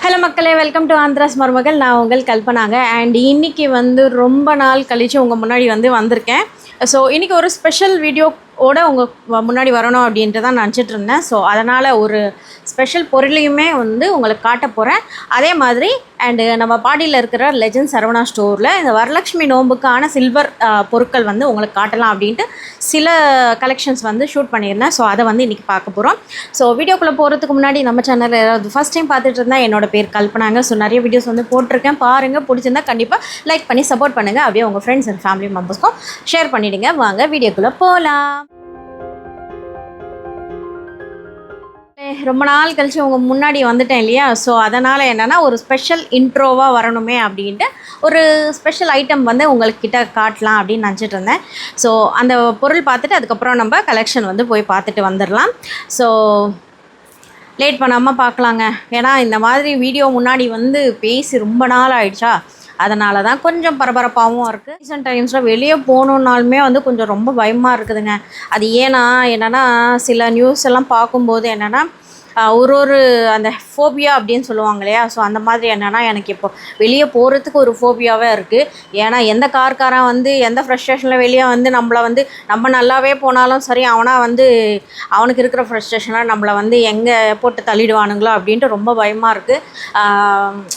Hello மக்களே, welcome to Andhras மருமகள். நான் உங்கள் கல்பனாங்க. அண்ட் இன்றைக்கி ரொம்ப நாள் கழித்து உங்கள் முன்னாடி வந்திருக்கேன். ஸோ இன்றைக்கி ஒரு ஸ்பெஷல் வீடியோவோட உங்கள் முன்னாடி வரணும் அப்படின்ட்டு தான் நினச்சிட்டு இருந்தேன். ஸோ அதனால் ஒரு ஸ்பெஷல் பொருளையுமே உங்களுக்கு காட்ட போகிறேன். அதே மாதிரி அண்டு நம்ம பாடியில் இருக்கிற லெஜண்ட் சரவணா ஸ்டோரில் இந்த வரலட்சுமி நோம்புக்கான சில்வர் பொருட்கள் உங்களுக்கு காட்டலாம் அப்படின்ட்டு சில கலெக்ஷன்ஸ் ஷூட் பண்ணியிருந்தேன். ஸோ அதை இன்றைக்கி பார்க்க போகிறோம். ஸோ வீடியோக்குள்ளே போகிறதுக்கு முன்னாடி நம்ம சேனலில் ஏதாவது ஃபஸ்ட் டைம் பார்த்துட்டு இருந்தால் என்னோட பேர் கல்பனாங்க. ஸோ நிறைய வீடியோஸ் போட்டிருக்கேன், பாருங்கள். பிடிச்சிருந்தா கண்டிப்பாக லைக் பண்ணி சப்போர்ட் பண்ணுங்கள். அப்படியே உங்கள் ஃப்ரெண்ட்ஸ் அண்ட் ஃபேமிலி மெம்பர்ஸ்க்கும் ஷேர் பண்ணிவிடுங்க. வாங்க வீடியோக்குள்ளே போகலாம். ரொம்ப நாள் கழித்து உங்கள் முன்னாடி வந்துட்டேன் இல்லையா? ஸோ அதனால் என்னென்னா ஒரு ஸ்பெஷல் இன்ட்ரோவாக வரணுமே அப்படின்ட்டு ஒரு ஸ்பெஷல் ஐட்டம் உங்கள்கிட்ட காட்டலாம் அப்படின்னு நினச்சிட்டு இருந்தேன். ஸோ அந்த பொருள் பார்த்துட்டு அதுக்கப்புறம் நம்ம கலெக்ஷன் போய் பார்த்துட்டு வந்துடலாம். ஸோ லேட் பண்ணாமல் பார்க்கலாங்க. ஏன்னா இந்த மாதிரி வீடியோ முன்னாடி பேசி ரொம்ப நாள் ஆகிடுச்சா, அதனால தான் கொஞ்சம் பரபரப்பாகவும் இருக்குது. ரீசெண்ட் டைம்ஸில் வெளியே போகணுன்னாலுமே கொஞ்சம் ரொம்ப பயமாக இருக்குதுங்க. அது என்னென்னா சில நியூஸ் எல்லாம் பார்க்கும்போது என்னென்னா ஒரு அந்த ஃபோபியா அப்படின்னு சொல்லுவாங்க இல்லையா? ஸோ அந்த மாதிரி என்னென்னா எனக்கு இப்போ வெளியே போகிறதுக்கு ஒரு ஃபோபியாவே இருக்குது. ஏன்னா எந்த கார்காரன் எந்த ஃப்ரஸ்ட்ரேஷனில் வெளியே நம்மளை நம்ம நல்லாவே போனாலும் சரி, அவனுக்கு இருக்கிற ஃப்ரஸ்ட்ரேஷனாக நம்மளை எங்கே போட்டு தள்ளிடுவானுங்களோ அப்படின்ட்டு ரொம்ப பயமாக இருக்குது.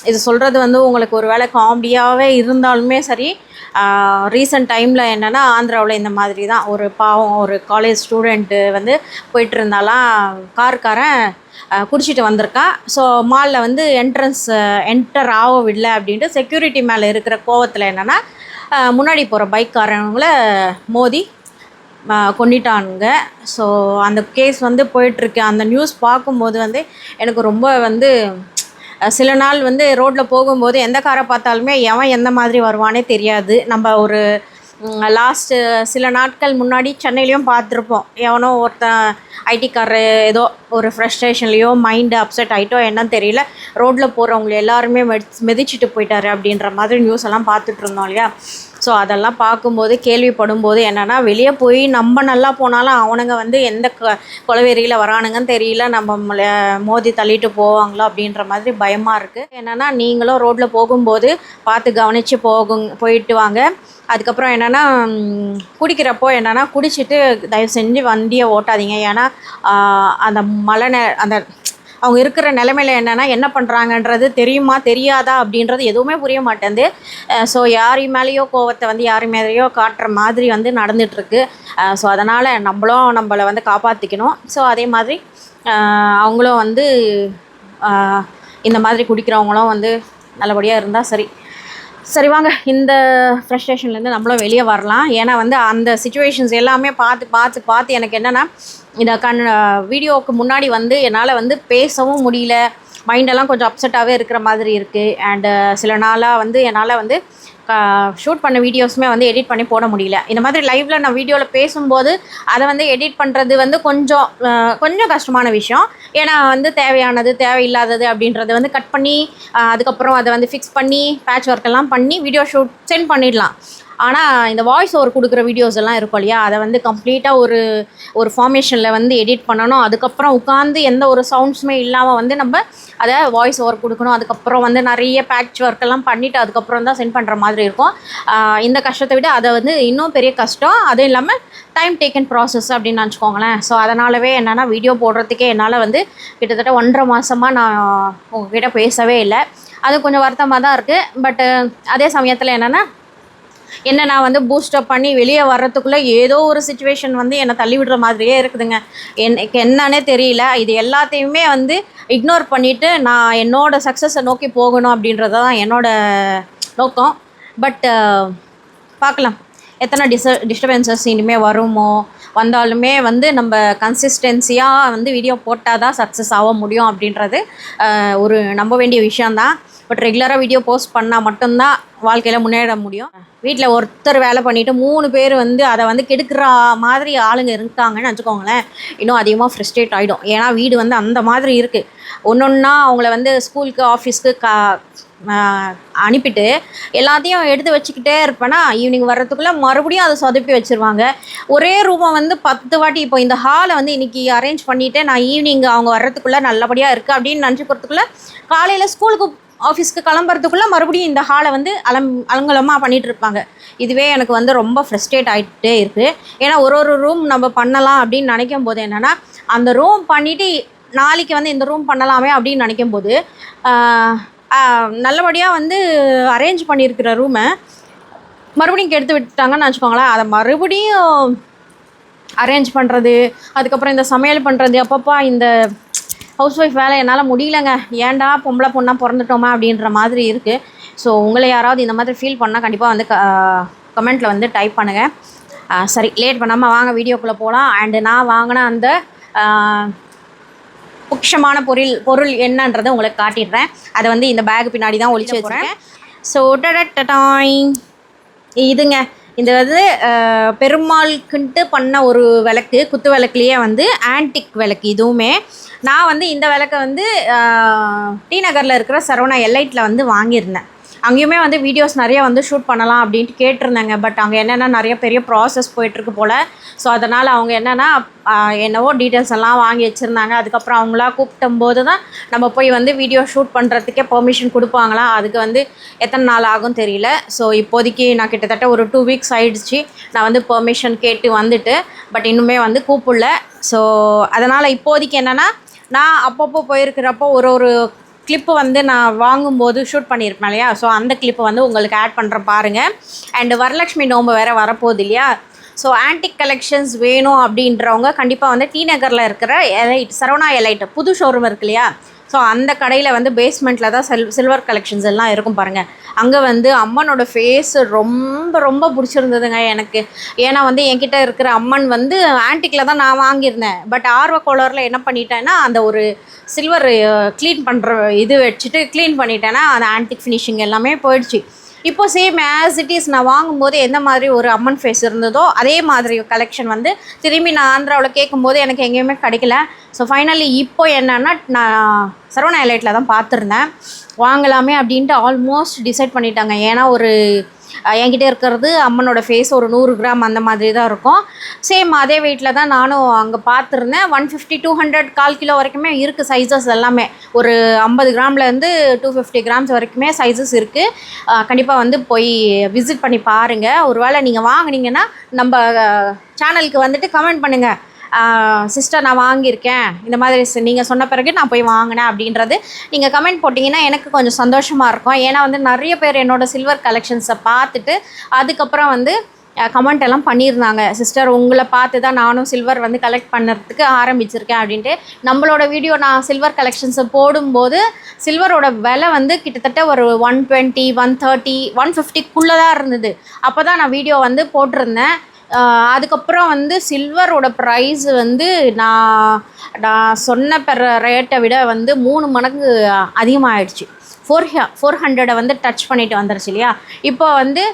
இது சொல்கிறது உங்களுக்கு ஒரு வேளை காமெடியாகவே இருந்தாலுமே சரி, ரீசெண்ட் டைமில் என்னென்னா ஆந்திராவில் இந்த மாதிரி தான் ஒரு பாவம் ஒரு காலேஜ் ஸ்டூடெண்ட்டு போயிட்டு இருந்தாலாம். கார்காரன் குடிச்சிட்டு வந்திருக்கான். ஸோ மாலில் என்டர் ஆக விடல அப்படின்ட்டு செக்யூரிட்டி மேலே இருக்கிற கோவத்தில் என்னென்னா முன்னாடி போகிற பைக்காரவங்கள மோதி கொண்டுட்டானுங்க. ஸோ அந்த கேஸ் போயிட்டுருக்கு. அந்த நியூஸ் பார்க்கும்போது எனக்கு ரொம்ப சில நாள் ரோட்டில் போகும்போது எந்த காரை பார்த்தாலுமே எவன் எந்த மாதிரி வருவானே தெரியாது. நம்ம ஒரு லாஸ்ட்டு சில நாட்கள் முன்னாடி சென்னையிலையும் பார்த்துருப்போம். எவனோ ஒருத்தன் ஐடிக்காரரு ஏதோ ஒரு ஃப்ரஸ்ட்ரேஷன்லேயோ மைண்டு அப்செட் ஆகிட்டோ என்னன்னு தெரியல, ரோட்டில் போகிறவங்க எல்லாருமே மிதிச்சிட்டு போயிட்டாரு அப்படின்ற மாதிரி நியூஸ் எல்லாம் பார்த்துட்டு இருந்தோம் இல்லையா? ஸோ அதெல்லாம் பார்க்கும்போது கேள்விப்படும்போது என்னென்னா வெளியே போய் நம்ம நல்லா போனாலும் அவனுங்க எந்த கொலவெறியில் வரானுங்கன்னு தெரியல, நம்ம மோதி தள்ளிட்டு போவாங்களோ அப்படின்ற மாதிரி பயமாக இருக்குது. என்னென்னா நீங்களும் ரோட்டில் போகும்போது பார்த்து கவனித்து போயிட்டு வாங்க. அதுக்கப்புறம் என்னென்னா குடிக்கிறப்போ என்னென்னா குடிச்சிட்டு தயவு செஞ்சு வண்டியை ஓட்டாதீங்க. ஏன்னா அந்த அந்த அவங்க இருக்கிற நிலைமையில் என்னென்னா என்ன பண்ணுறாங்கன்றது தெரியுமா தெரியாதா அப்படின்றது எதுவுமே புரிய மாட்டேங்குது. ஸோ யார் மேலேயோ கோவத்தை யார் மேலேயோ காட்டுற மாதிரி நடந்துகிட்ருக்கு. ஸோ அதனால் நம்மளை காப்பாற்றிக்கணும். ஸோ அதே மாதிரி அவங்களும் இந்த மாதிரி குடிக்கிறவங்களும் நல்லபடியாக இருந்தால் சரி வாங்க, இந்த ஃப்ரஸ்ட்ரேஷன்லேருந்து நம்மளும் வெளியே வரலாம். ஏன்னா அந்த சிச்சுவேஷன்ஸ் எல்லாமே பார்த்து எனக்கு என்னென்னா இந்த வீடியோவுக்கு முன்னாடி என்னால் பேசவும் முடியல. மைண்டெல்லாம் கொஞ்சம் அப்செட்டாகவே இருக்கிற மாதிரி இருக்குது. அண்டு சில நாளாக என்னால் ஷூட் பண்ண வீடியோஸுமே எடிட் பண்ணி போட முடியல. இந்த மாதிரி லைவில் நான் வீடியோவில் பேசும்போது அதை எடிட் பண்ணுறது கொஞ்சம் கஷ்டமான விஷயம். ஏன்னா தேவையானது தேவையில்லாதது அப்படின்றது கட் பண்ணி அதுக்கப்புறம் அதை ஃபிக்ஸ் பண்ணி பேட்ச் ஒர்க்கெல்லாம் பண்ணி வீடியோ ஷூட் சென்ட் பண்ணிடலாம். ஆனால் இந்த வாய்ஸ் ஓவர் கொடுக்குற வீடியோஸ் எல்லாம் இருக்கும் இல்லையா, அதை கம்ப்ளீட்டாக ஒரு ஃபார்மேஷனில் எடிட் பண்ணணும். அதுக்கப்புறம் உட்காந்து எந்த ஒரு சவுண்ட்ஸுமே இல்லாமல் நம்ம அதை வாய்ஸ் ஓவர் கொடுக்கணும். அதுக்கப்புறம் நிறைய பேட்ச் ஒர்க்கெல்லாம் பண்ணிவிட்டு அதுக்கப்புறம் தான் சென்ட் பண்ணுற மாதிரி இருக்கும். இந்த கஷ்டத்தை விட அதை இன்னும் பெரிய கஷ்டம். அதுவும் இல்லாமல் டைம் டேக்கன் ப்ராசஸ் அப்படின்னு நினச்சிக்கோங்களேன். ஸோ அதனாலவே என்னென்னா வீடியோ போடுறதுக்கே என்னால் கிட்டத்தட்ட 1.5 மாதமாக நான் உங்ககிட்ட பேசவே இல்லை. அது கொஞ்சம் வருத்தமாக தான் இருக்குது. பட்டு அதே சமயத்தில் என்ன நான் பூஸ்டப் பண்ணி வெளியே வர்றதுக்குள்ளே ஏதோ ஒரு சிச்சுவேஷன் என்னை தள்ளி விடுற மாதிரியே இருக்குதுங்க. எனக்கு என்னன்னே தெரியல. இது எல்லாத்தையுமே இக்னோர் பண்ணிவிட்டு நான் என்னோடய சக்ஸஸை நோக்கி போகணும் அப்படின்றது தான் என்னோடய நோக்கம். பட் பார்க்கலாம் எத்தனை டிஸ்டர்பன்சஸ் இனிமேல் வருமோ. வந்தாலுமே நம்ம கன்சிஸ்டன்சியாக வீடியோ போட்டால் தான் சக்ஸஸ் ஆக முடியும் அப்படின்றது ஒரு நம்ப வேண்டிய விஷயந்தான். பட் ரெகுலராக வீடியோ போஸ்ட் பண்ணால் மட்டும்தான் வாழ்க்கையில் முன்னேற முடியும். வீட்டில் ஒருத்தர் வேலை பண்ணிவிட்டு 3 பேர் அதை கெடுக்கிற மாதிரி ஆளுங்க இருக்காங்கன்னு வச்சுக்கோங்களேன், இன்னும் அதிகமாக ஃப்ரஸ்ட்ரேட் ஆகிடும். ஏன்னா வீடு அந்த மாதிரி இருக்குது. ஒன்றா அவங்கள ஸ்கூலுக்கு ஆஃபீஸ்க்கு அனுப்பிட்டு எல்லாத்தையும் எடுத்து வச்சுக்கிட்டே இருப்பேன்னா ஈவினிங் வர்றதுக்குள்ளே மறுபடியும் அதை சொதப்பி வச்சுருவாங்க. ஒரே ரூமை வந்து 10 வாட்டி இப்போ இந்த ஹாலை வந்து இன்றைக்கி அரேஞ்ச் பண்ணிவிட்டு நான் ஈவினிங் அவங்க வர்றதுக்குள்ளே நல்லபடியாக இருக்குது அப்படின்னு நினச்சிக்கிறதுக்குள்ளே காலையில் ஸ்கூலுக்கு ஆஃபீஸ்க்கு கிளம்புறதுக்குள்ளே மறுபடியும் இந்த ஹாலை வந்து அலங்கலமாக பண்ணிகிட்டு இருப்பாங்க. இதுவே எனக்கு வந்து ரொம்ப ஃப்ரஸ்ட்ரேட் ஆகிட்டே இருக்குது. ஏன்னா ஒரு ரூம் நம்ம பண்ணலாம் அப்படின்னு நினைக்கும் போது என்னென்னா அந்த ரூம் பண்ணிவிட்டு நாளைக்கு வந்து இந்த ரூம் பண்ணலாமே அப்படின்னு நினைக்கும் போது நல்லபடியாக வந்து அரேஞ்ச் பண்ணியிருக்கிற ரூமை மறுபடியும் கெடுத்து விட்டுட்டாங்கன்னு வச்சுக்கோங்களேன். அதை மறுபடியும் அரேஞ்ச் பண்ணுறது, அதுக்கப்புறம் இந்த சமையல் பண்ணுறது, அப்பப்போ இந்த ஹவுஸ் ஒய்ஃப் வேலை என்னால் முடியலங்க, ஏன்டா பொம்பளை பொண்ணாக பிறந்துட்டோமா அப்படின்ற மாதிரி இருக்குது. ஸோ உங்களை யாராவது இந்த மாதிரி ஃபீல் பண்ணால் கண்டிப்பாக வந்து கமெண்ட்டில் வந்து டைப் பண்ணுங்கள். சரி, லேட் பண்ணாமல் வாங்க வீடியோக்குள்ளே போகலாம். அண்டு நான் வாங்கின அந்த முக்கியமான பொருள் என்னன்றதை உங்களுக்கு காட்டிடுறேன். அதை வந்து இந்த பேக் பின்னாடி தான் ஒழிச்சு வச்சுருக்கேன். ஸோ இதுங்க, இந்த வந்து பெருமாளுக்குன்ட்டு பண்ண ஒரு விளக்கு, குத்து விளக்குலேயே வந்து ஆன்டிக் விளக்கு. இதுவுமே நான் வந்து இந்த விளக்கை வந்து டி நகரில் இருக்கிற சரவணா எல்லைட்டில் வந்து வாங்கியிருந்தேன். அங்கேயுமே வந்து வீடியோஸ் நிறைய வந்து ஷூட் பண்ணலாம் அப்படின்ட்டு கேட்டிருந்தாங்க. பட் அங்கே என்னென்னா நிறைய பெரிய ப்ராசஸ் போயிட்டுருக்கு போல். ஸோ அதனால் அவங்க என்னென்னா என்னவோ டீட்டெயில்ஸ் எல்லாம் வாங்கி வச்சுருந்தாங்க. அதுக்கப்புறம் அவங்களா கூப்பிட்டும்போது தான் நம்ம போய் வந்து வீடியோ ஷூட் பண்ணுறதுக்கே பெர்மிஷன் கொடுப்பாங்களா, அதுக்கு வந்து எத்தனை நாள் ஆகும் தெரியல. ஸோ இப்போதைக்கு நான் கிட்டத்தட்ட ஒரு 2 வீக்ஸ் ஆகிடுச்சு நான் வந்து பெர்மிஷன் கேட்டு வந்துட்டு. பட் இன்னுமே வந்து கூப்பிடல. ஸோ அதனால் இப்போதைக்கு என்னென்னா நான் அப்பப்போ போயிருக்கிறப்போ ஒரு கிளிப்பு வந்து நான் வாங்கும்போது ஷூட் பண்ணியிருப்பேன் இல்லையா, ஸோ அந்த கிளிப்பை வந்து உங்களுக்கு ஆட் பண்ணுறேன் பாருங்கள். அண்டு வரலட்சுமி நோம்பு வேறு வரப்போகுது இல்லையா, ஸோ ஆன்டிக் கலெக்ஷன்ஸ் வேணும் அப்படின்றவங்க கண்டிப்பாக வந்து டி நகரில் இருக்கிற எலைட், சரவணா எலைட் புது ஷோரூம் இருக்கு இல்லையா, ஸோ அந்த கடையில் வந்து பேஸ்மெண்ட்டில் தான் சில்வர் கலெக்ஷன்ஸ் எல்லாம் இருக்கும் பாருங்கள். அங்கே வந்து அம்மனோட ஃபேஸ் ரொம்ப பிடிச்சிருந்ததுங்க எனக்கு. ஏன்னா வந்து என்கிட்ட இருக்கிற அம்மன் வந்து ஆன்டிக்கில் தான் நான் வாங்கியிருந்தேன். பட் ஆர்வ கோளரில் என்ன பண்ணிட்டேன்னா அந்த ஒரு சில்வர் க்ளீன் பண்ணுற இது வச்சுட்டு க்ளீன் பண்ணிட்டேன்னா அந்த ஆன்டிக் ஃபினிஷிங் எல்லாமே போயிடுச்சு. இப்போ சேம் ஆஸ் இட் இஸ் நான் வாங்கும்போது எந்த மாதிரி ஒரு அம்மன் ஃபேஸ் இருந்ததோ அதே மாதிரி கலெக்ஷன் வந்து திரும்பி நான் ஆந்திராவில் கேட்கும்போது எனக்கு எங்கேயுமே கிடைக்கல. ஸோ ஃபைனலி இப்போ என்னென்னா நான் சரவணா எலைட்டில் தான் பார்த்துருந்தேன், வாங்கலாமே அப்படின்ட்டு ஆல்மோஸ்ட் டிசைட் பண்ணிட்டாங்க. ஏன்னா ஒரு என்கிட்ட இருக்கிறது அம்மனோட ஃபேஸ் ஒரு 100 கிராம் அந்த மாதிரி தான் இருக்கும். சேம் அதே வெயிட்டில் தான் நானும் அங்கே பார்த்துருந்தேன். 150, 200, 1/4 கிலோ வரைக்குமே இருக்குது சைஸஸ் எல்லாமே. ஒரு 50 கிராம்லேருந்து 250 கிராம்ஸ் வரைக்குமே சைஸஸ் இருக்குது. கண்டிப்பாக வந்து போய் விசிட் பண்ணி பாருங்கள். ஒரு வேளை நீங்கள் வாங்கினீங்கன்னா நம்ம சேனலுக்கு வந்துட்டு கமெண்ட் பண்ணுங்கள், சிஸ்டர் நான் வாங்கியிருக்கேன், இந்த மாதிரி நீங்கள் சொன்ன பிறகு நான் போய் வாங்கினேன் அப்படின்றது நீங்கள் கமெண்ட் போட்டிங்கன்னா எனக்கு கொஞ்சம் சந்தோஷமாக இருக்கும். ஏன்னா வந்து நிறைய பேர் என்னோடய சில்வர் கலெக்ஷன்ஸை பார்த்துட்டு அதுக்கப்புறம் வந்து கமெண்ட் எல்லாம் பண்ணியிருந்தாங்க, சிஸ்டர் உங்களை பார்த்து தான் நானும் சில்வர் வந்து கலெக்ட் பண்ணுறதுக்கு ஆரம்பிச்சிருக்கேன் அப்படின்ட்டு. நம்மளோட வீடியோ நான் சில்வர் கலெக்ஷன்ஸை போடும்போது சில்வரோட விலை வந்து கிட்டத்தட்ட ஒரு 120, 130, 150க்குள்ளே தான் இருந்தது. அப்போ தான் நான் வீடியோ வந்து போட்டிருந்தேன். அதுக்கப்புறம் வந்து சில்வரோட ப்ரைஸ் வந்து நான் சொன்ன ரேட்டை விட வந்து 3 மடங்கு அதிகமாகிடுச்சு. 400 வந்து டச் பண்ணிட்டு வந்துருச்சு இல்லையா. இப்போ வந்து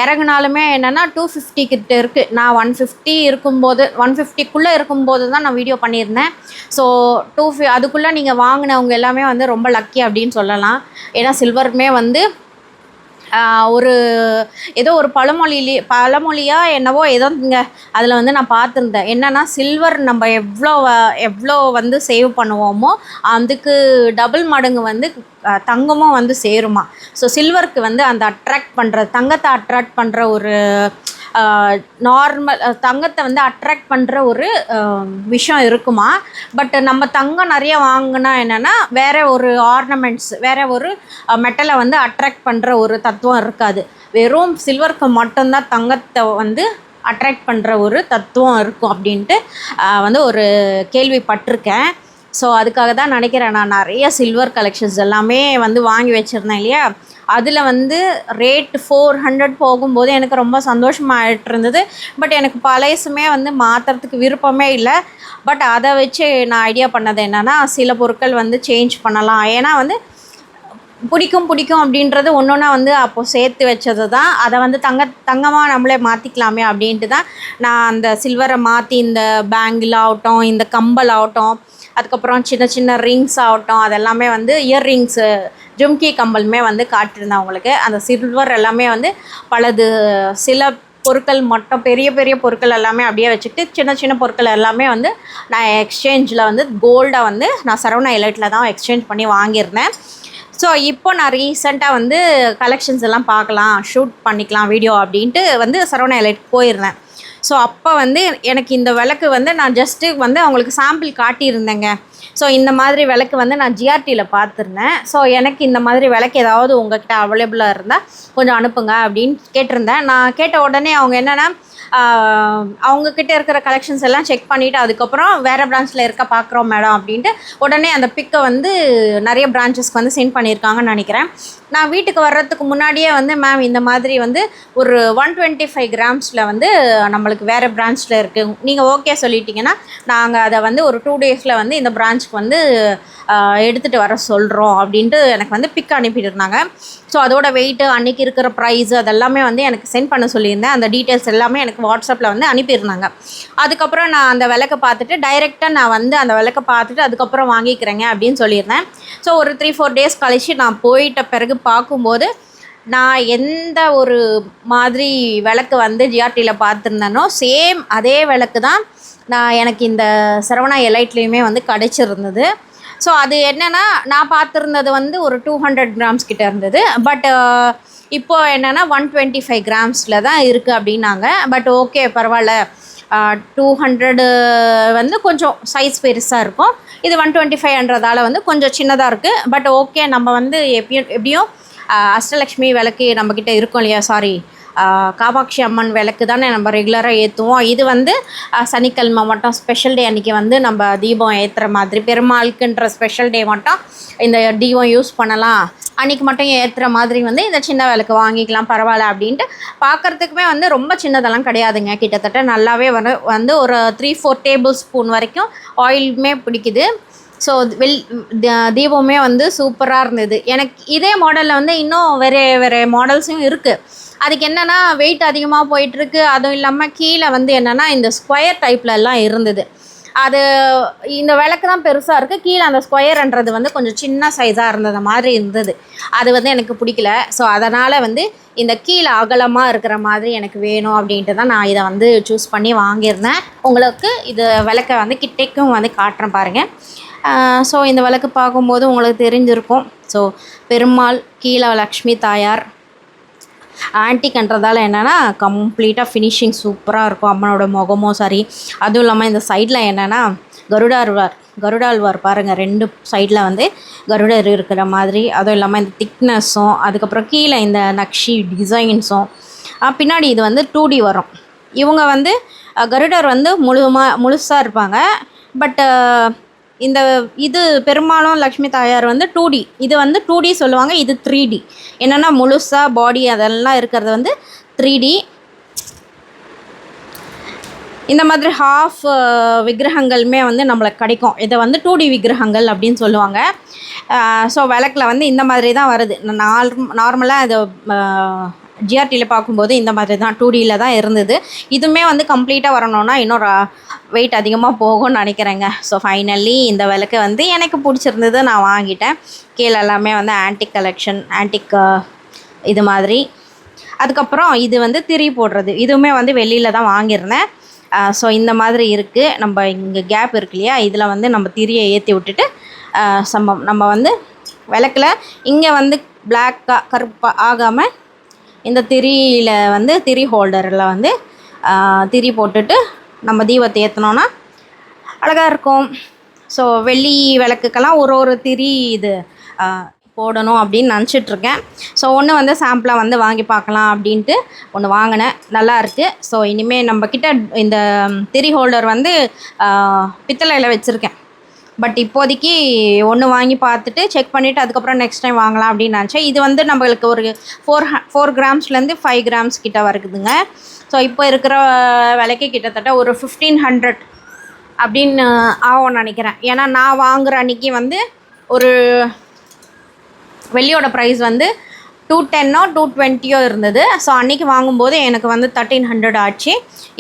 இறங்குனாலுமே என்னென்னா 250 கிட்ட இருக்குது. நான் 150 இருக்கும்போது 150க்குள்ளே இருக்கும்போது தான் நான் வீடியோ பண்ணியிருந்தேன். ஸோ அதுக்குள்ளே நீங்கள் வாங்கினவங்க எல்லாமே வந்து ரொம்ப லக்கி அப்படின்னு சொல்லலாம். ஏன்னா சில்வருமே வந்து ஏதோ ஒரு பழமொழியாக என்னவோ ஏதோங்க அதில் வந்து நான் பார்த்துருந்தேன். என்னென்னா சில்வர் நம்ம எவ்வளோ வந்து சேவ் பண்ணுவோமோ அதுக்கு டபுள் மடங்கு வந்து தங்கமும் வந்து சேருமா. ஸோ சில்வருக்கு வந்து அந்த தங்கத்தை அட்ராக்ட் பண்ணுற ஒரு நார்மல் தங்கத்தை வந்து அட்ராக்ட் பண்ணுற ஒரு விஷயம் இருக்குமா. பட் நம்ம தங்கம் நிறைய வாங்கினா என்னென்னா வேறு ஒரு ஆர்னமெண்ட்ஸ், வேறு ஒரு மெட்டலை வந்து அட்ராக்ட் பண்ணுற ஒரு தத்துவம் இருக்காது. வெறும் சில்வருக்கு மட்டும்தான் தங்கத்தை வந்து அட்ராக்ட் பண்ணுற ஒரு தத்துவம் இருக்கும் அப்படின்ட்டு வந்து ஒரு கேள்விப்பட்டிருக்கேன். ஸோ அதுக்காக தான் நினைக்கிறேன் நான் நிறைய சில்வர் கலெக்ஷன்ஸ் எல்லாமே வந்து வாங்கி வச்சுருந்தேன் இல்லையா. அதில் வந்து ரேட் 400 போகும்போது எனக்கு ரொம்ப சந்தோஷமாகிட்டு இருந்தது. பட் எனக்கு பழையசுமே வந்து மாற்றுறதுக்கு விருப்பமே இல்லை. பட் அதை வச்சு நான் ஐடியா பண்ணது என்னென்னா சில பொருட்கள் வந்து சேஞ்ச் பண்ணலாம். ஏன்னா வந்து பிடிக்கும் அப்படின்றது ஒன்றா வந்து அப்போது சேர்த்து வச்சது தான். அதை வந்து தங்கமாக நம்மளே மாற்றிக்கலாமே அப்படின்ட்டு தான் நான் அந்த சில்வரை மாற்றி இந்த பேங்கிள் ஆகட்டும், இந்த கம்பல் ஆகட்டும், அதுக்கப்புறம் சின்ன சின்ன ரிங்ஸ் ஆகட்டும், அதெல்லாமே வந்து இயர்ரிங்ஸு ஜும்கி கம்பலுமே வந்து காட்டியிருந்தேன் உங்களுக்கு. அந்த சில்வர் எல்லாமே வந்து பலது, சில பொருட்கள் மட்டும் பெரிய பெரிய பொருட்கள் எல்லாமே அப்படியே வச்சுக்கிட்டு சின்ன சின்ன பொருட்கள் எல்லாமே வந்து நான் எக்ஸ்சேஞ்சில் வந்து கோல்டை வந்து நான் சரவணா எலைட்டில் தான் எக்ஸ்சேஞ்ச் பண்ணி வாங்கியிருந்தேன். ஸோ இப்போ நான் ரீசெண்டாக வந்து கலெக்ஷன்ஸ் எல்லாம் பார்க்கலாம், ஷூட் பண்ணிக்கலாம் வீடியோ அப்படின்ட்டு வந்து சரவணா எலைட் போயிருந்தேன். ஸோ அப்போ வந்து எனக்கு இந்த விளக்கு வந்து நான் ஜஸ்ட்டு வந்து அவங்களுக்கு சாம்பிள் காட்டியிருந்தேங்க. ஸோ இந்த மாதிரி விளக்கு வந்து நான் ஜிஆர்டியில் பார்த்துருந்தேன். ஸோ எனக்கு இந்த மாதிரி விளக்கு ஏதாவது உங்கள்கிட்ட அவைலபிளாக இருந்தால் கொஞ்சம் அனுப்புங்க அப்படின்னு கேட்டிருந்தேன். நான் கேட்ட உடனே அவங்க என்னென்னா அவங்கக்கிட்ட இருக்கிற கலெக்ஷன்ஸ் எல்லாம் செக் பண்ணிவிட்டு அதுக்கப்புறம் வேறு பிரான்ச்சில் இருக்க பார்க்குறோம் மேடம் அப்படின்ட்டு உடனே அந்த பிக்கை வந்து நிறைய பிரான்ச்சஸ்க்கு வந்து சென்ட் பண்ணியிருக்காங்கன்னு நினைக்கிறேன். நான் வீட்டுக்கு வர்றதுக்கு முன்னாடியே வந்து மேம் இந்த மாதிரி வந்து ஒரு 125 கிராம்ஸில் வந்து நம்மளுக்கு வேறு பிரான்ச்சில் இருக்குது, நீங்கள் ஓகே சொல்லிட்டீங்கன்னா நாங்கள் அதை வந்து ஒரு 2 டேஸில் வந்து இந்த பிரான்ச்சுக்கு வந்து எடுத்துகிட்டு வர சொல்கிறோம் அப்படின்ட்டு எனக்கு வந்து பிக் அனுப்பிட்டுருந்தாங்க. ஸோ அதோட வெயிட்டு, அன்றைக்கி இருக்கிற ப்ரைஸு அதெல்லாமே வந்து எனக்கு சென்ட் பண்ண சொல்லியிருந்தேன். அந்த டீட்டெயில்ஸ் எல்லாமே எனக்கு வாட்ஸ்அப்பில் வந்து அனுப்பியிருந்தாங்க. அதுக்கப்புறம் நான் அந்த விளக்கை பார்த்துட்டு டைரெக்டாக நான் வந்து அந்த விளக்கை பார்த்துட்டு அதுக்கப்புறம் வாங்கிக்கிறேங்க அப்படின்னு சொல்லியிருந்தேன். ஸோ ஒரு 3-4 டேஸ் கழிச்சு நான் போயிட்ட பிறகு பார்க்கும்போது நான் எந்த ஒரு மாதிரி விளக்கு வந்து ஜிஆர்டியில் பார்த்துருந்தேனோ சேம் அதே விளக்கு தான் எனக்கு இந்த சரவணா எலைட்லேயுமே வந்து கிடச்சிருந்தது. ஸோ அது என்னென்னா நான் பார்த்துருந்தது வந்து ஒரு 200 கிராம்ஸ் கிட்ட இருந்தது. பட் இப்போது என்னென்னா 125 கிராம்ஸில் தான் இருக்குது அப்படின்னாங்க. பட் ஓகே பரவாயில்ல, 200 வந்து கொஞ்சம் சைஸ் பெருசாக இருக்கும், இது 125ன்றதால வந்து கொஞ்சம் சின்னதாக இருக்குது. பட் ஓகே, நம்ம வந்து எப்படியும் அஷ்டலக்ஷ்மி விளக்கு நம்மக்கிட்ட இருக்கும் இல்லையா, சாரி காமாட்சி அம்மன் விளக்கு தானே நம்ம ரெகுலராக ஏற்றுவோம். இது வந்து சனிக்கிழமை மட்டும் ஸ்பெஷல் டே அன்றைக்கி வந்து நம்ம தீபம் ஏற்றுற மாதிரி, பெருமாளுக்குன்ற ஸ்பெஷல் டே மட்டும் இந்த தீபம் யூஸ் பண்ணலாம், அன்றைக்கி மட்டும் ஏற்றுற மாதிரி வந்து இந்த சின்ன விளக்கு வாங்கிக்கலாம் பரவாயில்ல அப்படின்ட்டு. பார்க்குறதுக்குமே வந்து ரொம்ப சின்னதெல்லாம் கிடையாதுங்க, கிட்டத்தட்ட நல்லாவே வந்து ஒரு 3-4 டேபிள் ஸ்பூன் வரைக்கும் ஆயிலுமே பிடிக்குது. ஸோ தீபமே வந்து சூப்பராக இருந்தது. எனக்கு இதே மாடலில் வந்து இன்னும் வேறு மாடல்ஸும் இருக்குது. அதுக்கு என்னென்னா வெயிட் அதிகமாக போயிட்டுருக்கு. அதுவும் இல்லாமல் கீழே வந்து என்னென்னா இந்த ஸ்கொயர் டைப்லலாம் இருந்தது. அது இந்த விளக்கு தான் பெருசாக இருக்குது, கீழே அந்த ஸ்கொயர்ன்றது வந்து கொஞ்சம் சின்ன சைஸாக இருந்தது மாதிரி இருந்தது. அது வந்து எனக்கு பிடிக்கல. ஸோ அதனால் வந்து இந்த கீழே அகலமாக இருக்கிற மாதிரி எனக்கு வேணும் அப்படின்ட்டு தான் நான் இதை வந்து சூஸ் பண்ணி வாங்கியிருந்தேன். உங்களுக்கு இது விளக்கை வந்து கிட்டேக்கும் வந்து காட்டுறேன் பாருங்கள். ஸோ இந்த விளக்கு பார்க்கும்போது உங்களுக்கு தெரிஞ்சிருக்கும். ஸோ பெருமாள், கீழே லக்ஷ்மி தாயார், ஆன்டிக்ன்றதால என்னென்னா கம்ப்ளீட்டாக ஃபினிஷிங் சூப்பராக இருக்கும் அம்மனோட முகமும் சரி. அதுவும் இல்லாமல் இந்த சைடில் என்னென்னா கருடாழ்வார் பாருங்கள், 2 சைடில் வந்து கருடர் இருக்கிற மாதிரி. அதுவும் இல்லாமல் இந்த திக்னஸும், அதுக்கப்புறம் கீழே இந்த நக்ஷி டிசைன்ஸும், பின்னாடி இது வந்து 2D வரும். இவங்க வந்து கருடர் வந்து முழுசாக இருப்பாங்க. பட் இந்த இது பெருமாளும் லக்ஷ்மி தாயார் வந்து 2D, இது வந்து 2D சொல்லுவாங்க, இது 3D. என்னென்னா முழுசாக பாடி அதெல்லாம் இருக்கிறது வந்து 3D. இந்த மாதிரி ஹாஃப் விக்கிரகங்களுமே வந்து நம்மளுக்கு கிடைக்கும். இதை வந்து 2D விக்கிரகங்கள் அப்படின்னு சொல்லுவாங்க. ஸோ விளக்கில் வந்து இந்த மாதிரி தான் வருது. நார்மலாக இது ஜிஆர்டியில் பார்க்கும்போது இந்த மாதிரி தான் 2Dயில் தான் இருந்தது. இதுவுமே வந்து கம்ப்ளீட்டாக வரணுன்னா இன்னொரு வெயிட் அதிகமாக போகும்னு நினைக்கிறேங்க. ஸோ ஃபைனலி இந்த விளக்கு வந்து எனக்கு பிடிச்சிருந்தது, நான் வாங்கிட்டேன். கீழே எல்லாமே வந்து ஆன்டிக் கலெக்ஷன், ஆன்டிக் இது மாதிரி. அதுக்கப்புறம் இது வந்து திரி போடுறது, இதுவுமே வந்து வெளியில் தான் வாங்கியிருந்தேன். ஸோ இந்த மாதிரி இருக்குது. நம்ம இங்கே கேப் இருக்கு இல்லையா, இதில் வந்து நம்ம திரியை ஏற்றி விட்டுட்டு நம்ம வந்து விளக்கில் இங்கே வந்து பிளாக்காக கருப்பாக ஆகாமல் இந்த திரியில் வந்து திரி ஹோல்டரில் வந்து திரி போட்டுட்டு நம்ம தீபத்தை ஏற்றினோன்னா அழகாக இருக்கும். ஸோ வெள்ளி விளக்குக்கெல்லாம் ஒரு திரி இது போடணும் அப்படின்னு நினச்சிட்ருக்கேன். ஸோ ஒன்று வந்து சாம்பிளாக வந்து வாங்கி பார்க்கலாம் அப்படின்ட்டு ஒன்று வாங்கினேன், நல்லா இருக்குது. ஸோ இனிமேல் நம்மக்கிட்ட இந்த திரி ஹோல்டர் வந்து பித்தளையில் வச்சுருக்கேன். பட் இப்போதைக்கு ஒன்று வாங்கி பார்த்துட்டு செக் பண்ணிவிட்டு அதுக்கப்புறம் நெக்ஸ்ட் டைம் வாங்கலாம் அப்படின்னு நினச்சேன். இது வந்து நம்மளுக்கு ஒரு 4 கிராம்ஸ்லேருந்து 5 கிராம்ஸ் கிட்ட வருதுங்க. ஸோ இப்போ இருக்கிற விலைக்கு கிட்டத்தட்ட ஒரு 1500 அப்படின்னு ஆகும்னு நினைக்கிறேன். ஏன்னா நான் வாங்குகிற அன்றைக்கி வந்து ஒரு வெள்ளியோட ப்ரைஸ் வந்து 210 220 இருந்தது. ஸோ அன்றைக்கி வாங்கும்போது எனக்கு வந்து 1300 ஆச்சு.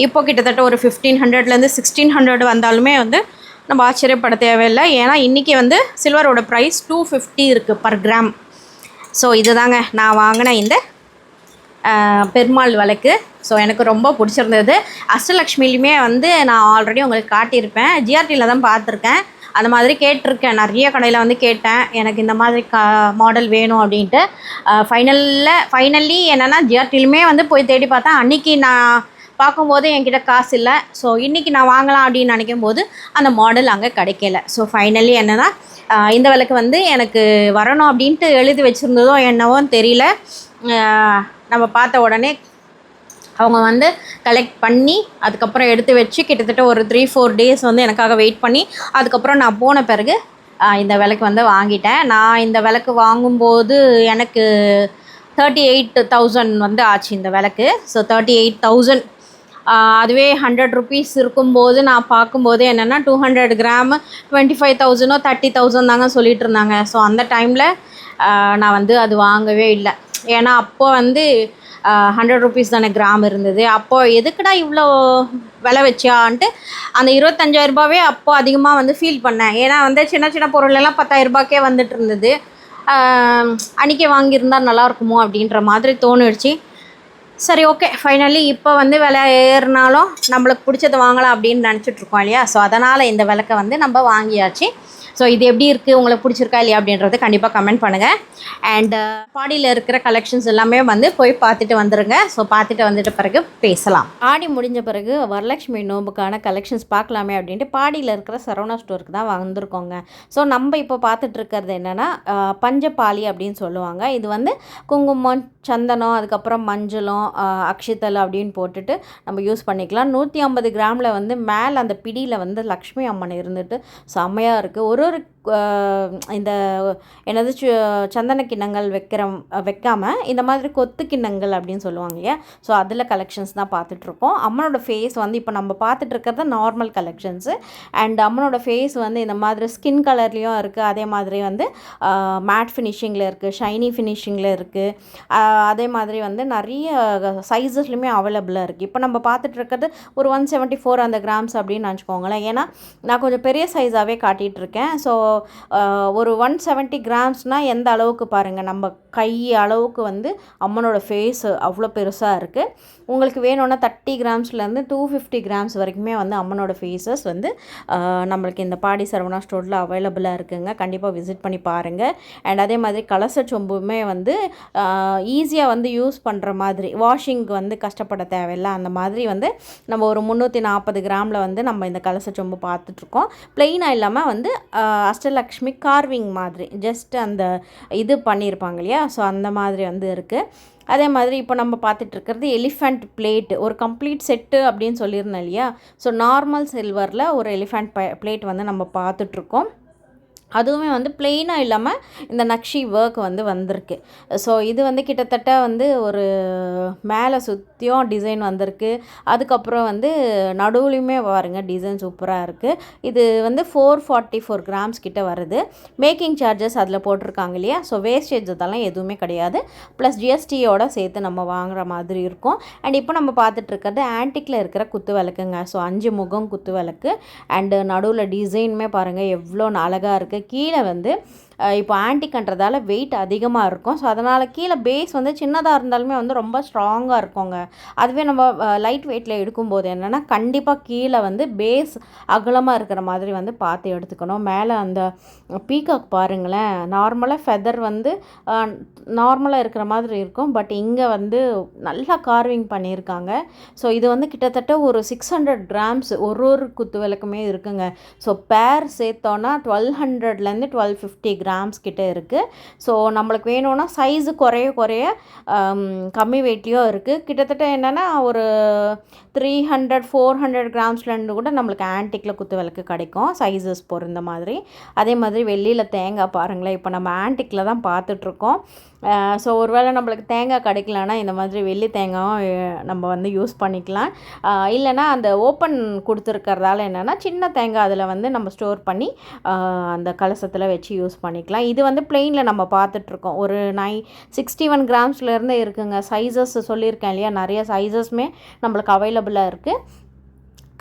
இப்போ கிட்டத்தட்ட ஒரு 1500லேருந்து 1600 வந்தாலுமே வந்து நம்ம ஆச்சரியப்பட தேவையில்லை. ஏன்னா இன்றைக்கி வந்து சில்வரோட ப்ரைஸ் 250 இருக்குது பர் கிராம். ஸோ இதுதாங்க நான் வாங்கின இந்த பெருமாள் விளக்கு. ஸோ எனக்கு ரொம்ப பிடிச்சிருந்தது. அஷ்டலக்ஷ்மிலையுமே வந்து நான் ஆல்ரெடி உங்களுக்கு காட்டியிருப்பேன், ஜிஆர்டியில் தான் பார்த்துருக்கேன். அந்த மாதிரி கேட்டிருக்கேன், நிறைய கடையில் வந்து கேட்டேன் எனக்கு இந்த மாதிரி மாடல் வேணும் அப்படின்ட்டு. ஃபைனல்லி என்னென்னா ஜிஆர்டிலுமே வந்து போய் தேடி பார்த்தேன். அன்றைக்கி நான் பார்க்கும்போது என்கிட்ட காசு இல்லை. ஸோ இன்றைக்கி நான் வாங்கலாம் அப்படின்னு நினைக்கும் போது அந்த மாடல் அங்கே கிடைக்கல. ஸோ ஃபைனலி என்னென்னா இந்த விளக்கு வந்து எனக்கு வரணும் அப்படின்ட்டு எழுதி வச்சுருந்ததோ என்னவோன்னு தெரியல. நம்ம பார்த்த உடனே அவங்க வந்து கலெக்ட் பண்ணி அதுக்கப்புறம் எடுத்து வச்சு கிட்டத்தட்ட ஒரு 3-4 டேஸ் வந்து எனக்காக வெயிட் பண்ணி அதுக்கப்புறம் நான் போன பிறகு இந்த விளக்கு வந்து வாங்கிட்டேன். நான் இந்த விளக்கு வாங்கும்போது எனக்கு 38,000 வந்து ஆச்சு இந்த விளக்கு. ஸோ 38,000 அதுவே 100 ருபீஸ் இருக்கும்போது நான் பார்க்கும்போது என்னென்னா 200 கிராம் 25,000 30,000 தாங்க சொல்லிகிட்டு இருந்தாங்க. ஸோ அந்த டைமில் நான் வந்து அது வாங்கவே இல்லை. ஏன்னா அப்போ வந்து 100 ருபீஸ் தானே கிராம் இருந்தது. அப்போது எதுக்குடா இவ்வளோ விலை வச்சியான்ட்டு அந்த 25,000 ரூபாவே அப்போது அதிகமாக வந்து ஃபீல் பண்ணேன். ஏன்னா வந்து சின்ன சின்ன பொருளெல்லாம் 10,000 ரூபாய்க்கே வந்துட்டு இருந்தது. அன்றைக்கே வாங்கியிருந்தால் நல்லாயிருக்குமோ அப்படின்ற மாதிரி தோணுச்சு. சரி, ஓகே, ஃபைனலி இப்போ வந்து விலை ஏறினாலும் நம்மளுக்கு பிடிச்சது வாங்கலாம் அப்படின்னு நினச்சிட்ருக்கோம் இல்லையா. ஸோ அதனால் இந்த விளக்கை வந்து நம்ம வாங்கியாச்சு. ஸோ இது எப்படி இருக்குது, உங்களுக்கு பிடிச்சிருக்கா இல்லையா அப்படின்றத கண்டிப்பாக கமெண்ட் பண்ணுங்கள். அண்டு பாடியில் இருக்கிற கலெக்ஷன்ஸ் எல்லாமே வந்து போய் பார்த்துட்டு வந்துடுங்க. ஸோ பார்த்துட்டு வந்துட்ட பிறகு பேசலாம். ஆடி முடிஞ்ச பிறகு வரலட்சுமி நோம்புக்கான கலெக்ஷன்ஸ் பார்க்கலாமே அப்படின்ட்டு பாடியில் இருக்கிற சரவணா ஸ்டோருக்கு தான் வந்திருக்கோங்க. ஸோ நம்ம இப்போ பார்த்துட்ருக்கிறது என்னென்னா பஞ்சபாலி அப்படின்னு சொல்லுவாங்க. இது வந்து குங்குமம், சந்தனம், அதுக்கப்புறம் மஞ்சளும் அக்ஷித்தல் அப்படின்னு போட்டுட்டு நம்ம யூஸ் பண்ணிக்கலாம். 150 கிராமில் வந்து மேலே அந்த பிடியில் வந்து லக்ஷ்மி அம்மன் இருந்துட்டு செம்மையாக இருக்குது. ஒரு இந்த என்னது சந்தன கிண்ணங்கள் வைக்காமல் இந்த மாதிரி கொத்து கிண்ணங்கள் அப்படின்னு சொல்லுவாங்க இல்லையா. ஸோ அதில் கலெக்ஷன்ஸ் தான் பார்த்துட்ருக்கோம். அம்மனோட ஃபேஸ் வந்து இப்போ நம்ம பார்த்துட்ருக்கிறது நார்மல் கலெக்ஷன்ஸு. அண்ட் அம்மனோட ஃபேஸ் வந்து இந்த மாதிரி ஸ்கின் கலர்லேயும் இருக்குது, அதே மாதிரி வந்து மேட் ஃபினிஷிங்கில் இருக்குது, ஷைனி ஃபினிஷிங்கில் இருக்குது, அதே மாதிரி வந்து நிறைய சைஸஸ்லையுமே அவைலபிளாக இருக்குது. இப்போ நம்ம பார்த்துட்ருக்கிறது ஒரு 174 அந்த கிராம்ஸ் அப்படின்னு நினச்சிக்கோங்களேன். ஏன்னா நான் கொஞ்சம் பெரிய சைஸாகவே காட்டிகிட்ருக்கேன். ஸோ ஒரு 170 கிராம்ஸ்னால் எந்த அளவுக்கு பாருங்கள், நம்ம கை அளவுக்கு வந்து அம்மனோட ஃபேஸ் அவ்வளோ பெருசாக இருக்குது. உங்களுக்கு வேணும்னா 30 கிராம்ஸ்லேருந்து 250 கிராம்ஸ் வரைக்குமே வந்து அம்மனோட ஃபேஸஸ் வந்து நம்மளுக்கு இந்த பாடி சரவணா ஸ்டோரில் அவைலபிளாக இருக்குங்க. கண்டிப்பாக விசிட் பண்ணி பாருங்கள். அண்ட் அதே மாதிரி கலச சொம்புமே வந்து ஈஸியாக வந்து யூஸ் பண்ணுற மாதிரி, வாஷிங்க்கு வந்து கஷ்டப்பட தேவையில்லை. அந்த மாதிரி வந்து நம்ம ஒரு 340 கிராமில் வந்து நம்ம இந்த கலச சொம்பு பார்த்துட்ருக்கோம். ப்ளெயினாக இல்லாமல் வந்து அஷ்டலக்ஷ்மி கார்விங் மாதிரி ஜஸ்ட் அந்த இது பண்ணியிருப்பாங்க இல்லையா. ஸோ அந்த மாதிரி வந்து இருக்குது. அதே மாதிரி இப்போ நம்ம பார்த்துட்ருக்கிறது எலிஃபண்ட் பிளேட்டு, ஒரு கம்ப்ளீட் செட்டு அப்படின்னு சொல்லியிருந்தேன் இல்லையா. ஸோ நார்மல் சில்வரில் ஒரு எலிஃபண்ட் பிளேட் வந்து நம்ம பார்த்துட்ருக்கோம். அதுவுமே வந்து ப்ளெயினாக இல்லாமல் இந்த நக்ஷி ஒர்க் வந்து வந்திருக்கு. ஸோ இது வந்து கிட்டத்தட்ட வந்து ஒரு மேலே சுற்றியும் டிசைன் வந்திருக்கு. அதுக்கப்புறம் வந்து நடுவுலையுமே பாருங்கள் டிசைன் சூப்பராக இருக்குது. இது வந்து 444 கிராம்ஸ் கிட்ட வருது. மேக்கிங் சார்ஜஸ் அதில் போட்டிருக்காங்க இல்லையா. ஸோ வேஸ்டேஜ் அதெல்லாம் எதுவுமே கிடையாது. ப்ளஸ் ஜிஎஸ்டியோட சேர்த்து நம்ம வாங்குகிற மாதிரி இருக்கும். அண்ட் இப்போ நம்ம பார்த்துட்ருக்கிறது ஆன்டிக்கில் இருக்கிற குத்து விளக்குங்க. ஸோ 5 முகம் குத்து விளக்கு. அண்டு நடுவில் டிசைனுமே பாருங்கள் எவ்வளோ அழகாக இருக்குது. கீழே வந்து இப்போ ஆன்டிக்ன்றதால வெயிட் அதிகமாக இருக்கும். ஸோ அதனால் கீழே பேஸ் வந்து சின்னதாக இருந்தாலுமே வந்து ரொம்ப ஸ்ட்ராங்காக இருக்குங்க. அதுவே நம்ம லைட் வெயிட்டில் எடுக்கும்போது என்னென்னா கண்டிப்பாக கீழே வந்து பேஸ் அகலமாக இருக்கிற மாதிரி வந்து பார்த்து எடுத்துக்கணும். மேலே அந்த பீகாக் பாருங்களேன், நார்மலாக ஃபெதர் வந்து நார்மலாக இருக்கிற மாதிரி இருக்கும். பட் இங்கே வந்து நல்லா கார்விங் பண்ணியிருக்காங்க. ஸோ இது வந்து கிட்டத்தட்ட ஒரு 600 கிராம்ஸ் ஒரு குத்து விளக்குமே இருக்குங்க. ஸோ பேர் சேர்த்தோன்னா 1200லேருந்து 1250 கிராம்ஸ் கிட்டே இருக்குது. ஸோ நம்மளுக்கு வேணும்னா சைஸு குறைய கம்மி வெயிட்லேயும் இருக்குது. கிட்டத்தட்ட என்னென்னா ஒரு 300-400 கிராம்ஸ்லேருந்து கூட நம்மளுக்கு ஆன்டிக்கில் குத்து விளக்கு கிடைக்கும், சைஸஸ் பொறுத்த மாதிரி. அதே மாதிரி வெள்ளியில் தேங்காய் பாருங்களேன், இப்போ நம்ம ஆன்டிக்கில் தான் பார்த்துட்ருக்கோம். ஸோ ஒருவேளை நம்மளுக்கு தேங்காய் கிடைக்கலன்னா இந்த மாதிரி வெள்ளி தேங்காயும் நம்ம வந்து யூஸ் பண்ணிக்கலாம். இல்லைனா அந்த ஓப்பன் கொடுத்துருக்கறதால என்னென்னா சின்ன தேங்காய் அதில் வந்து நம்ம ஸ்டோர் பண்ணி அந்த கலசத்தில் வச்சு யூஸ் பண்ணிக்கலாம். இது வந்து பிளெயினில் நம்ம பார்த்துட்ருக்கோம். ஒரு 61 கிராம்ஸ்லேருந்து இருக்குங்க. சைஸஸ் சொல்லியிருக்கேன் இல்லையா, நிறைய சைஸஸ்மே நம்மளுக்கு அவைலபிளாக இருக்குது.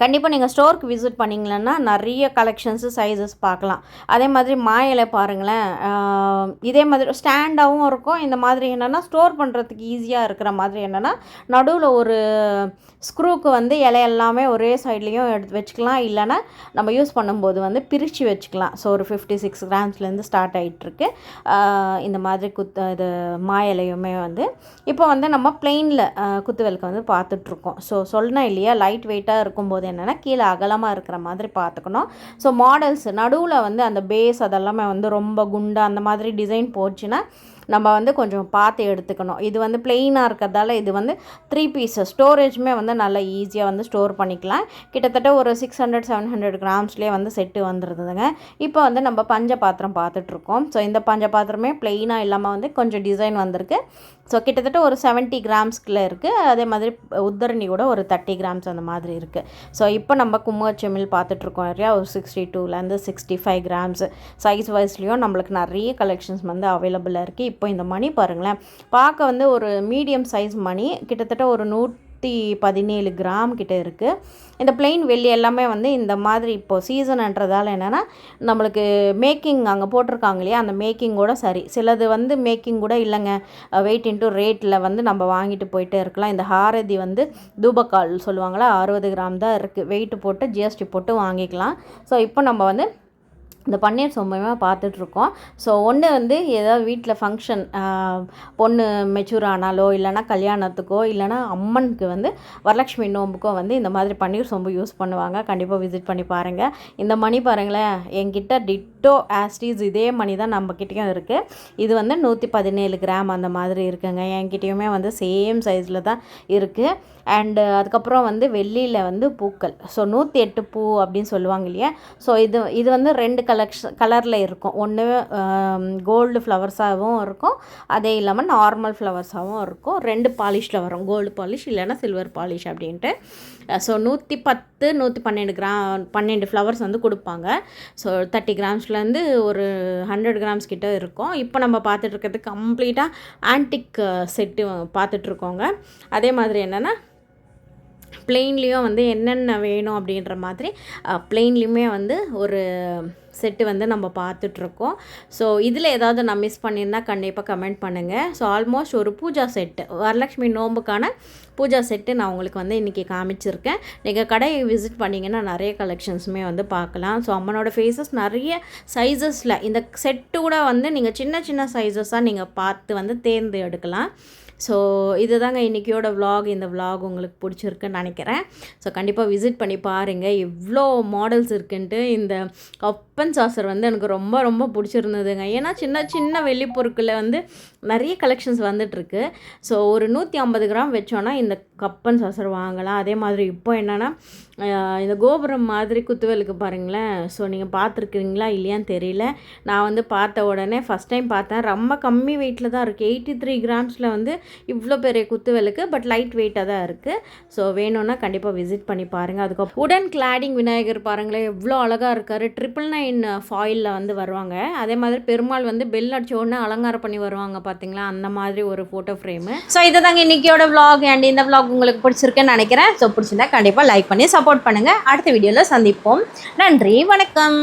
கண்டிப்பாக நீங்கள் ஸ்டோருக்கு விசிட் பண்ணிங்களன்னா நிறைய கலெக்ஷன்ஸு சைஸஸ் பார்க்கலாம். அதே மாதிரி மாயிலை பாருங்களேன், இதே மாதிரி ஸ்டாண்டாகவும் இருக்கும். இந்த மாதிரி என்னென்னா ஸ்டோர் பண்ணுறதுக்கு ஈஸியாக இருக்கிற மாதிரி என்னென்னா நடுவில் ஒரு ஸ்க்ரூக்கு வந்து இலை எல்லாமே ஒரே சைட்லேயும் எடுத்து வச்சுக்கலாம். இல்லைன்னா நம்ம யூஸ் பண்ணும்போது வந்து பிரித்து வச்சுக்கலாம். ஸோ ஒரு 56 கிராம்ஸ்லேருந்து ஸ்டார்ட் ஆகிட்டுருக்கு இந்த மாதிரி இது மாயிலையுமே வந்து. இப்போ வந்து நம்ம பிளெயினில் குத்துவிளக்கு வந்து பார்த்துட்ருக்கோம். ஸோ சொன்னேன் இல்லையா, லைட் வெயிட்டாக இருக்கும்போது என்னென்னா கீழே அகலமாக இருக்கிற மாதிரி பார்த்துக்கணும். ஸோ மாடல்ஸ் நடுவில் வந்து அந்த பேஸ் அதெல்லாமே வந்து ரொம்ப குண்டா அந்த மாதிரி டிசைன் போச்சுன்னா நம்ம வந்து கொஞ்சம் பார்த்து எடுத்துக்கணும். இது வந்து பிளெயினாக இருக்கிறதால இது வந்து 3 பீஸஸ் ஸ்டோரேஜுமே வந்து நல்லா ஈஸியாக வந்து ஸ்டோர் பண்ணிக்கலாம். கிட்டத்தட்ட ஒரு 600-700 கிராம்ஸ்லேயே வந்து செட்டு வந்துடுதுங்க. இப்போ வந்து நம்ம பஞ்ச பாத்திரம் பார்த்துட்ருக்கோம். ஸோ இந்த பஞ்ச பாத்திரமே பிளெயினாக இல்லாமல் வந்து கொஞ்சம் டிசைன் வந்திருக்கு. ஸோ கிட்டத்தட்ட ஒரு 70 கிராம்ஸ்குள்ளே இருக்குது. அதே மாதிரி உத்தரணி கூட ஒரு 30 கிராம்ஸ் அந்த மாதிரி இருக்குது. ஸோ இப்போ நம்ம குங்குமச்சிமிழ் பார்த்துட்ருக்கோம் இல்லையா, ஒரு 62லேருந்து 65 கிராம்ஸ் சைஸ் வைஸ்லேயும் நம்மளுக்கு நிறைய கலெக்ஷன்ஸ் வந்து அவைலபிளாக இருக்குது. இப்போ இந்த மணி பாருங்களேன், பார்க்க வந்து ஒரு மீடியம் சைஸ் மணி, கிட்டத்தட்ட ஒரு 117 கிராம் கிட்டே இருக்குது. இந்த பிளெயின் வெள்ளி எல்லாமே வந்து இந்த மாதிரி இப்போது சீசன்ன்றதால என்னென்னா நம்மளுக்கு மேக்கிங் அங்கே போட்டிருக்காங்க இல்லையா, அந்த மேக்கிங்கோட சரி. சிலது வந்து மேக்கிங் கூட இல்லைங்க, வெயிட் இன்ட்டு ரேட்டில் வந்து நம்ம வாங்கிட்டு போயிட்டே இருக்கலாம். இந்த ஹாரதி வந்து தூபக்கால் சொல்லுவாங்களா, 60 கிராம் தான் இருக்குது. வெயிட்டு போட்டு ஜிஎஸ்டி போட்டு வாங்கிக்கலாம். ஸோ இப்போ நம்ம வந்து இந்த பன்னீர் சொம்பையுமே பார்த்துட்ருக்கோம். ஸோ ஒன்று வந்து ஏதாவது வீட்டில் ஃபங்க்ஷன், பொண்ணு மெச்சூர் ஆனாலோ இல்லைனா கல்யாணத்துக்கோ இல்லைனா அம்மனுக்கு வந்து வரலட்சுமி நோம்புக்கோ வந்து இந்த மாதிரி பன்னீர் சொம்பு யூஸ் பண்ணுவாங்க. கண்டிப்பாக விசிட் பண்ணி பாருங்கள். இந்த மணி பாருங்களேன், என்கிட்ட டிட்டோ ஆஸ்டீஸ் இதே மணி தான் நம்மக்கிட்டேயும் இருக்குது. இது வந்து 117 கிராம் அந்த மாதிரி இருக்குங்க. என்கிட்டயுமே வந்து சேம் சைஸில் தான் இருக்குது. அண்டு அதுக்கப்புறம் வந்து வெள்ளியில் வந்து பூக்கள், ஸோ 108 பூ அப்படின்னு சொல்லுவாங்க இல்லையா. ஸோ இது வந்து 2 கலரில் இருக்கும். ஒன்று கோல்டு ஃப்ளவர்ஸாகவும் இருக்கும், அதே இல்லாமல் நார்மல் ஃப்ளவர்ஸாகவும் இருக்கும். 2 பாலிஷில் வரும், கோல்டு பாலிஷ் இல்லைன்னா சில்வர் பாலிஷ் அப்படின்ட்டு. ஸோ 110 112 கிராம் 12 ஃப்ளவர்ஸ் வந்து கொடுப்பாங்க. ஸோ 30 கிராம்ஸ்லேருந்து ஒரு 100 கிராம்ஸ் கிட்ட இருக்கும். இப்போ நம்ம பார்த்துட்ருக்கிறது கம்ப்ளீட்டாக ஆன்டிக் செட்டு பார்த்துட்ருக்கோங்க. அதே மாதிரி என்னென்னா பிளெயின்லேயும் வந்து என்னென்ன வேணும் அப்படின்ற மாதிரி பிளெயின்லேயுமே வந்து ஒரு செட்டு வந்து நம்ம பார்த்துட்ருக்கோம். ஸோ இதில் ஏதாவது நான் மிஸ் பண்ணியிருந்தால் கண்டிப்பாக கமெண்ட் பண்ணுங்கள். ஸோ ஆல்மோஸ்ட் ஒரு பூஜா செட்டு, வரலட்சுமி நோம்புக்கான பூஜா செட்டு நான் உங்களுக்கு வந்து இன்றைக்கி காமிச்சிருக்கேன். நீங்கள் கடையை விசிட் பண்ணிங்கன்னா நிறைய கலெக்ஷன்ஸுமே வந்து பார்க்கலாம். ஸோ அம்மனோட ஃபேஸஸ் நிறைய சைஸஸில் இந்த செட்டு கூட வந்து நீங்கள் சின்ன சின்ன சைஸஸாக நீங்கள் பார்த்து வந்து தேர்ந்து எடுக்கலாம். ஸோ இது தாங்க இன்றைக்கியோட விலாக். இந்த விலாக் உங்களுக்கு பிடிச்சிருக்குன்னு நினைக்கிறேன். ஸோ கண்டிப்பாக விசிட் பண்ணி பாருங்கள் எவ்வளோ மாடல்ஸ் இருக்குன்ட்டு. இந்த கப்பன் சாசர் வந்து எனக்கு ரொம்ப ரொம்ப பிடிச்சிருந்ததுங்க. ஏன்னா சின்ன சின்ன வெள்ளி பொருட்களில் வந்து நிறைய கலெக்ஷன்ஸ் வந்துட்டுருக்கு. ஸோ ஒரு 150 கிராம் வச்சோன்னா இந்த கப்பன் சாசர் வாங்கலாம். அதே மாதிரி இப்போ என்னென்னா இந்த கோபுரம் மாதிரி குத்துவிளக்கு பாருங்களேன். ஸோ நீங்கள் பார்த்துருக்குறீங்களா இல்லையான்னு தெரியல. நான் வந்து பார்த்த உடனே ஃபஸ்ட் டைம் பார்த்தேன், ரொம்ப கம்மி வெயிட்டில் தான் இருக்குது. 83 கிராம்ஸில் வந்து இவ்வளோ பெரிய குத்துவிளக்கு, பட் லைட் வெயிட்டாக தான் இருக்குது. ஸோ வேணும்னா கண்டிப்பாக விசிட் பண்ணி பாருங்கள். அதுக்கப்புறம் உடன் கிளாடிங் விநாயகர் பாருங்களேன், எவ்வளோ அழகாக இருக்கார். 999 ஃபாயிலில் வந்து வருவாங்க. அதே மாதிரி பெருமாள் வந்து பெல் அடிச்ச உடனே அலங்காரம் பண்ணி வருவாங்க பார்த்தீங்களா, அந்த மாதிரி ஒரு ஃபோட்டோ ஃப்ரேமு. ஸோ இதை தாங்க இன்றைக்கியோட விலாக். அண்ட் இந்த விலாக் உங்களுக்கு பிடிச்சிருக்குன்னு நினைக்கிறேன். ஸோ பிடிச்சிருந்தா கண்டிப்பாக லைக் பண்ணி சப்போர்ட் பண்ணுங்கள். அடுத்த வீடியோவில் சந்திப்போம். நன்றி, வணக்கம்.